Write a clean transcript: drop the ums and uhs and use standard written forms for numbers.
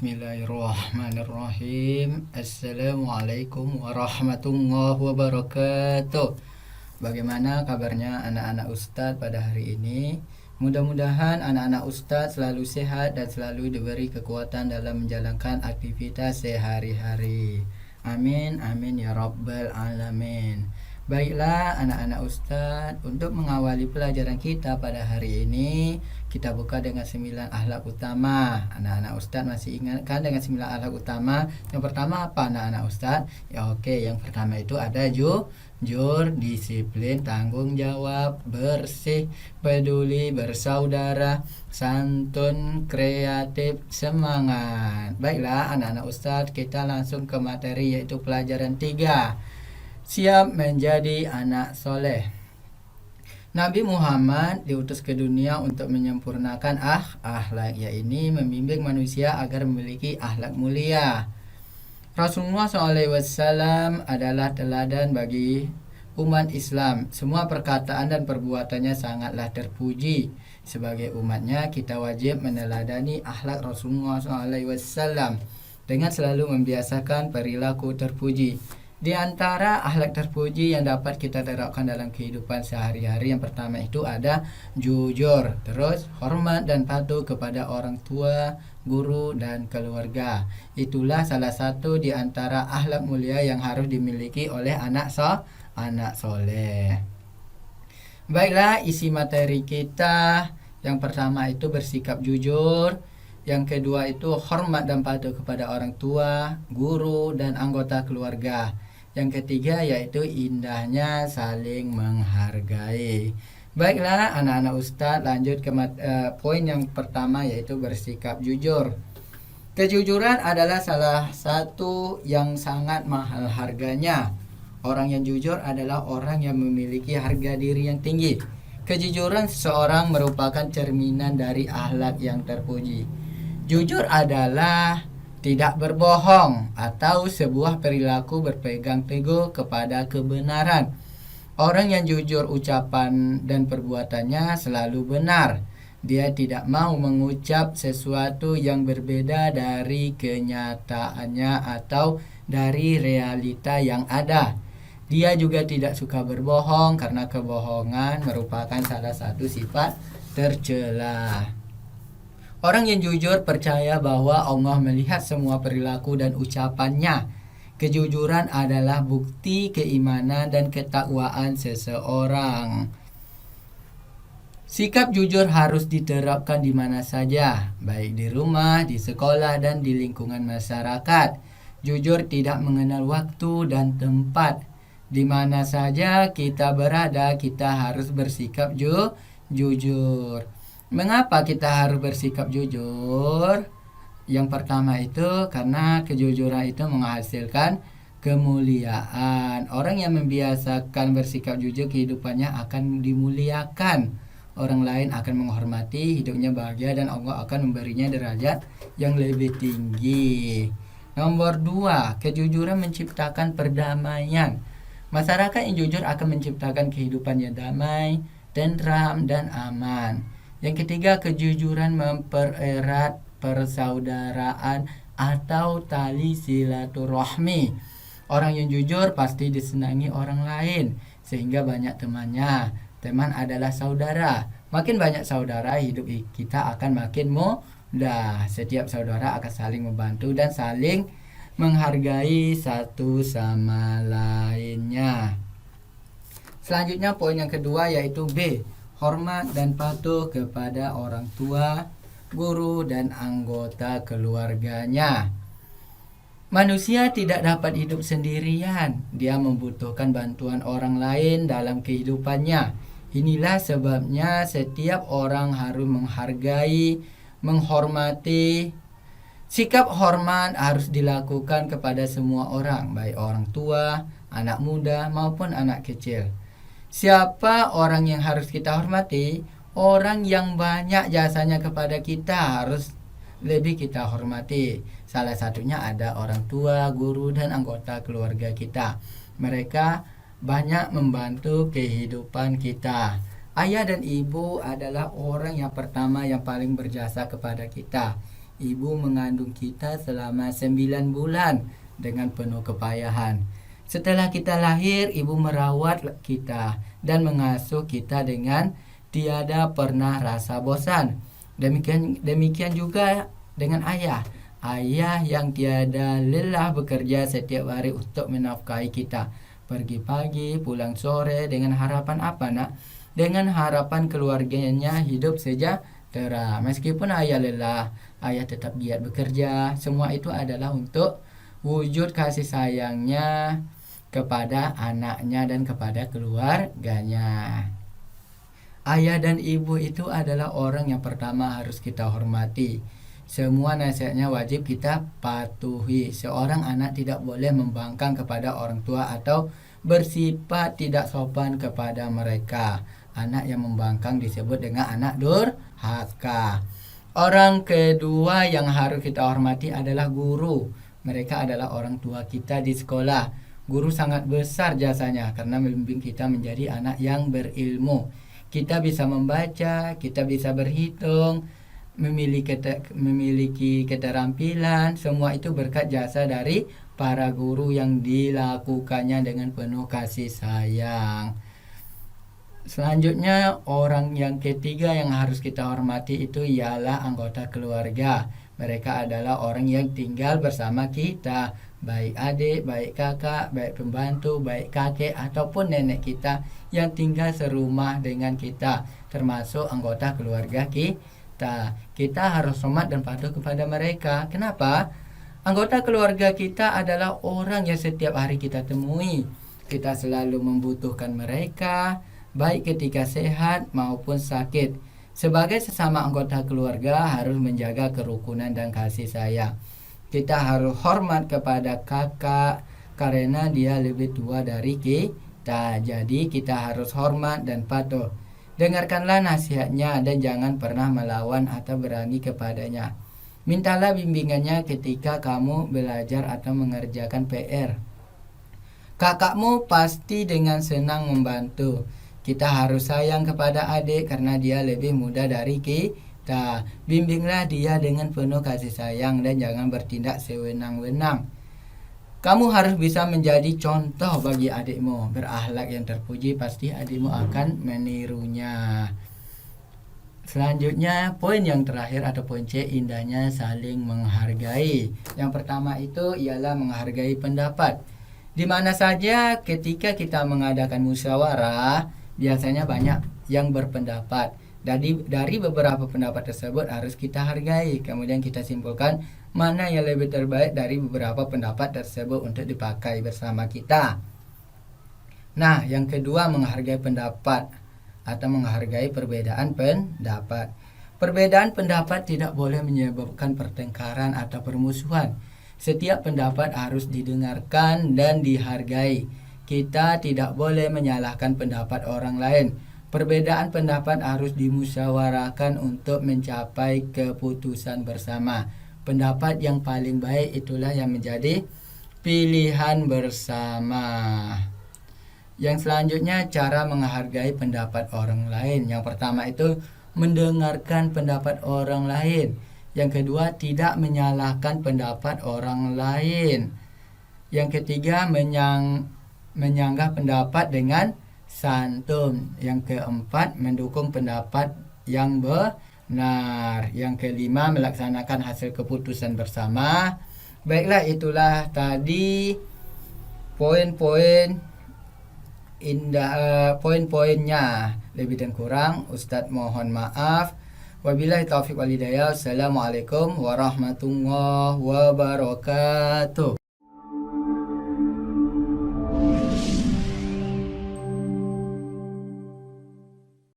Bismillahirrahmanirrahim. Assalamualaikum warahmatullahi wabarakatuh. Bagaimana kabarnya anak-anak Ustadz pada hari ini? Mudah-mudahan anak-anak Ustadz selalu sehat dan selalu diberi kekuatan dalam menjalankan aktivitas sehari-hari. Amin, amin ya rabbal alamin. Baiklah anak-anak Ustadz, untuk mengawali pelajaran kita pada hari ini, kita buka dengan 9 akhlak utama. Anak-anak Ustadz masih ingatkan dengan 9 akhlak utama. Yang pertama apa anak-anak Ustadz? Ya oke, yang pertama itu ada jujur, disiplin, tanggung jawab, bersih, peduli, bersaudara, santun, kreatif, semangat. Baiklah anak-anak Ustadz, kita langsung ke materi yaitu pelajaran 3. Siap menjadi anak soleh. Nabi Muhammad diutus ke dunia untuk menyempurnakan akhlak, yaitu membimbing manusia agar memiliki akhlak mulia. Rasulullah SAW adalah teladan bagi umat Islam. Semua perkataan dan perbuatannya sangatlah terpuji. Sebagai umatnya, kita wajib meneladani akhlak Rasulullah SAW dengan selalu membiasakan perilaku terpuji. Di antara akhlak terpuji yang dapat kita terapkan dalam kehidupan sehari-hari, yang pertama itu ada jujur, terus hormat dan patuh kepada orang tua, guru, dan keluarga. Itulah salah satu di antara akhlak mulia yang harus dimiliki oleh anak soleh. Baiklah, isi materi kita yang pertama itu bersikap jujur. Yang kedua itu hormat dan patuh kepada orang tua, guru, dan anggota keluarga. Yang ketiga yaitu indahnya saling menghargai. Baiklah anak-anak Ustadz, lanjut ke poin yang pertama yaitu bersikap jujur. Kejujuran adalah salah satu yang sangat mahal harganya. Orang yang jujur adalah orang yang memiliki harga diri yang tinggi. Kejujuran seseorang merupakan cerminan dari akhlak yang terpuji. Jujur adalah tidak berbohong atau sebuah perilaku berpegang teguh kepada kebenaran. Orang yang jujur ucapan dan perbuatannya selalu benar. Dia tidak mau mengucap sesuatu yang berbeda dari kenyataannya atau dari realita yang ada. Dia juga tidak suka berbohong karena kebohongan merupakan salah satu sifat tercela. Orang yang jujur percaya bahwa Allah melihat semua perilaku dan ucapannya. Kejujuran adalah bukti keimanan dan ketakwaan seseorang. Sikap jujur harus diterapkan di mana saja, baik di rumah, di sekolah, dan di lingkungan masyarakat. Jujur tidak mengenal waktu dan tempat. Di mana saja kita berada, kita harus bersikap jujur. Mengapa kita harus bersikap jujur? Yang pertama itu karena kejujuran itu menghasilkan kemuliaan. Orang yang membiasakan bersikap jujur, kehidupannya akan dimuliakan. Orang lain akan menghormati, hidupnya bahagia, dan Allah akan memberinya derajat yang lebih tinggi. Nomor 2, kejujuran menciptakan perdamaian. Masyarakat yang jujur akan menciptakan kehidupan yang damai, tentram, dan aman. Yang ketiga, kejujuran mempererat persaudaraan atau tali silaturahmi. Orang yang jujur pasti disenangi orang lain, sehingga banyak temannya. Teman adalah saudara. Makin banyak saudara, hidup kita akan makin mudah. Setiap saudara akan saling membantu dan saling menghargai satu sama lainnya. Selanjutnya poin yang kedua yaitu B. Hormat dan patuh kepada orang tua, guru, dan anggota keluarganya. Manusia tidak dapat hidup sendirian. Dia membutuhkan bantuan orang lain dalam kehidupannya. Inilah sebabnya setiap orang harus menghargai, menghormati. Sikap hormat harus dilakukan kepada semua orang, baik orang tua, anak muda, maupun anak kecil. Siapa orang yang harus kita hormati? Orang yang banyak jasanya kepada kita harus lebih kita hormati. Salah satunya ada orang tua, guru, dan anggota keluarga kita. Mereka banyak membantu kehidupan kita. Ayah dan ibu adalah orang yang pertama yang paling berjasa kepada kita. ibu mengandung kita selama 9 bulan dengan penuh kepayahan. Setelah kita lahir, ibu merawat kita dan mengasuh kita dengan tiada pernah rasa bosan. Demikian juga dengan ayah. Ayah yang tiada lelah bekerja setiap hari untuk menafkahi kita. Pergi pagi, pulang sore, dengan harapan apa nak? Dengan harapan keluarganya hidup sejahtera. Meskipun ayah lelah, ayah tetap giat bekerja. Semua itu adalah untuk wujud kasih sayangnya kepada anaknya dan kepada keluarganya. Ayah dan ibu itu adalah orang yang pertama harus kita hormati. Semua nasihatnya wajib kita patuhi. Seorang anak tidak boleh membangkang kepada orang tua atau bersifat tidak sopan kepada mereka. Anak yang membangkang disebut dengan anak durhaka. Orang kedua yang harus kita hormati adalah guru. Mereka adalah orang tua kita di sekolah. Guru sangat besar jasanya karena membimbing kita menjadi anak yang berilmu. Kita bisa membaca, kita bisa berhitung, memiliki keterampilan. Semua itu berkat jasa dari para guru yang dilakukannya dengan penuh kasih sayang. Selanjutnya, orang yang ketiga yang harus kita hormati itu ialah anggota keluarga. Mereka adalah orang yang tinggal bersama kita, baik adik, baik kakak, baik pembantu, baik kakek ataupun nenek kita yang tinggal serumah dengan kita, termasuk anggota keluarga kita. Kita harus hormat dan patuh kepada mereka. Kenapa? Anggota keluarga kita adalah orang yang setiap hari kita temui. Kita selalu membutuhkan mereka, baik ketika sehat maupun sakit. Sebagai sesama anggota keluarga harus menjaga kerukunan dan kasih sayang. Kita harus hormat kepada kakak karena dia lebih tua dari kita. Jadi kita harus hormat dan patuh. Dengarkanlah nasihatnya dan jangan pernah melawan atau berani kepadanya. Mintalah bimbingannya ketika kamu belajar atau mengerjakan PR. Kakakmu pasti dengan senang membantu. Kita harus sayang kepada adik karena dia lebih muda dari kita. Bimbinglah dia dengan penuh kasih sayang dan jangan bertindak sewenang-wenang. Kamu harus bisa menjadi contoh bagi adikmu. Berakhlak yang terpuji, pasti adikmu akan menirunya. Selanjutnya, poin yang terakhir atau poin C, indahnya saling menghargai. Yang pertama itu ialah menghargai pendapat. Di mana saja ketika kita mengadakan musyawarah, biasanya banyak yang berpendapat. Dari beberapa pendapat tersebut harus kita hargai. Kemudian kita simpulkan mana yang lebih terbaik dari beberapa pendapat tersebut untuk dipakai bersama kita. Nah, yang kedua, menghargai pendapat atau menghargai perbedaan pendapat. Perbedaan pendapat tidak boleh menyebabkan pertengkaran atau permusuhan. Setiap pendapat harus didengarkan dan dihargai. Kita tidak boleh menyalahkan pendapat orang lain. Perbedaan pendapat harus dimusyawarahkan untuk mencapai keputusan bersama. Pendapat yang paling baik itulah yang menjadi pilihan bersama. Yang selanjutnya, cara menghargai pendapat orang lain. Yang pertama itu mendengarkan pendapat orang lain. Yang kedua, tidak menyalahkan pendapat orang lain. Yang ketiga, menyanggah pendapat dengan santun. Yang keempat, mendukung pendapat yang benar. Yang kelima, melaksanakan hasil keputusan bersama. Baiklah, itulah tadi poin-poinnya. Lebih dan kurang Ustadz mohon maaf. Wabillahi taufiq wal hidayah. Assalamualaikum warahmatullahi wabarakatuh.